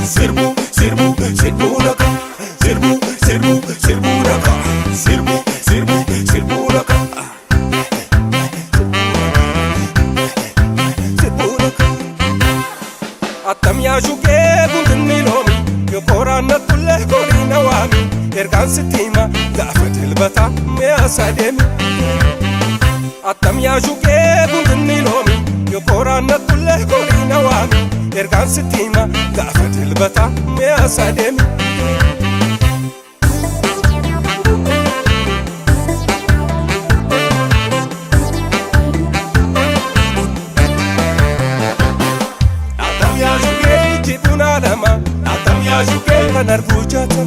sirbu sirbu sirbu laka sirbu sirbu sirbu laka sirbu sirbu sirbu laka sirbu laka atam ya shuke gundni lomi yo korana kulle korina wami ergan sitima gafatil bata me asademi atam ya shuke gundni lomi yo korana kulle korina wami ergan sitima gafatil bata me asademi atam ya shuke jibuna lama atam ya shuke kanarbujata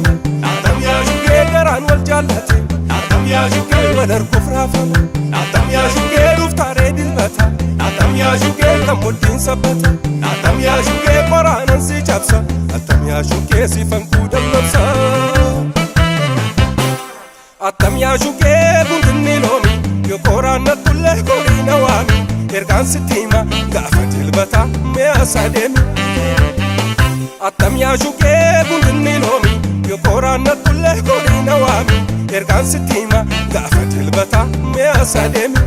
atam ya shuke garan wal jallati atam ya shuke walar kufrafama atam ya shuke duftare dilbata atam ya shuke kamudin sabata atam ya shuke qaranan si jabsa atam ya shuke sifan kudam nafsa atam ya shuke gundni lomi yo qorana kulle korina wami ergan sitima gafatil bata me asademi atam ya shuke gundni lomi yo qorana kulle korina wami ergan sitima gafatil bata me asademi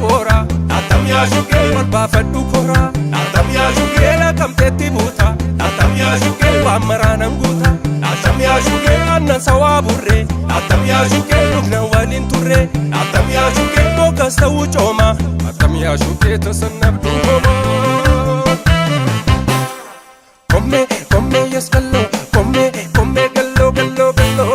Bora atam ya shuke marba faddu kora atam ya shuke la kamtetti buta atam ya shuke wa marana nguta atam ya shuke anna sawaburre atam ya shuke rukna walin turre atam ya shuke bokas tawchoma atam ya shuke tasannabdu homa komme komme yes gallo komme komme gallo gallo gallo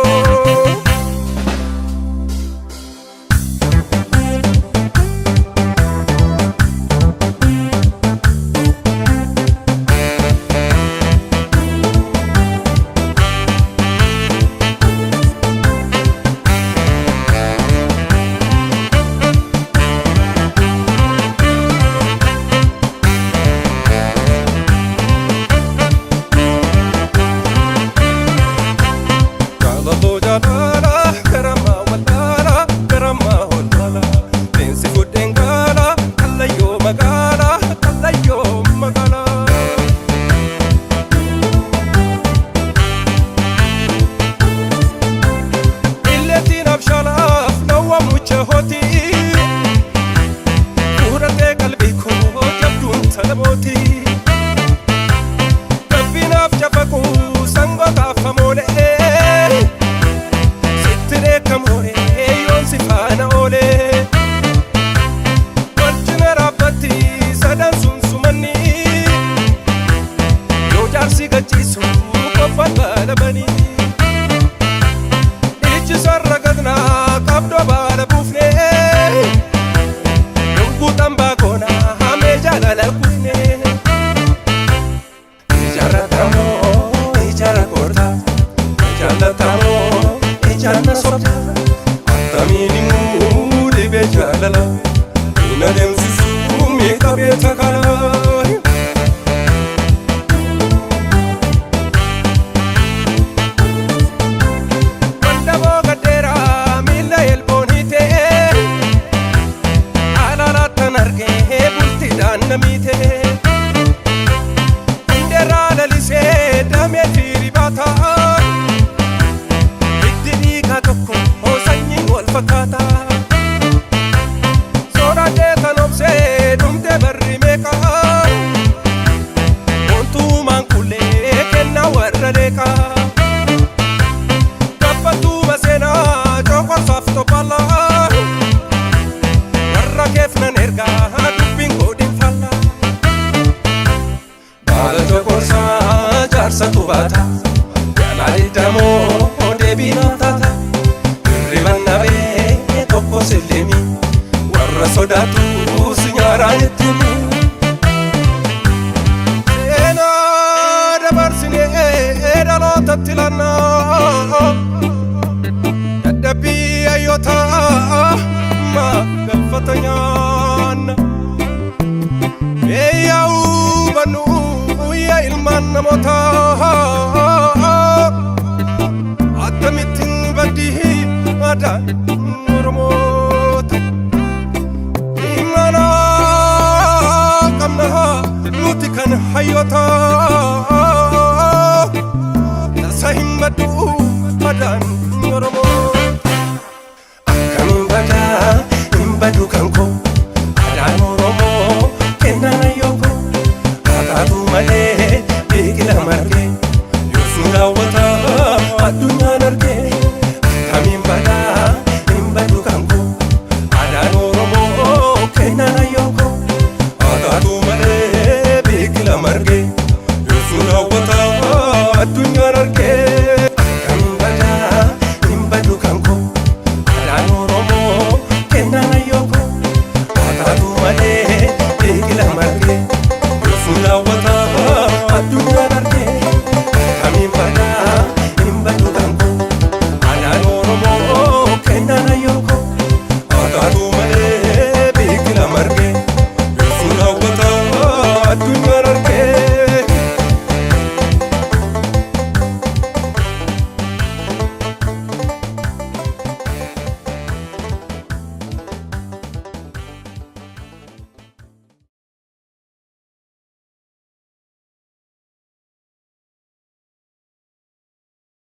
Oromo imana kamna nuti kan hayota tasahim badu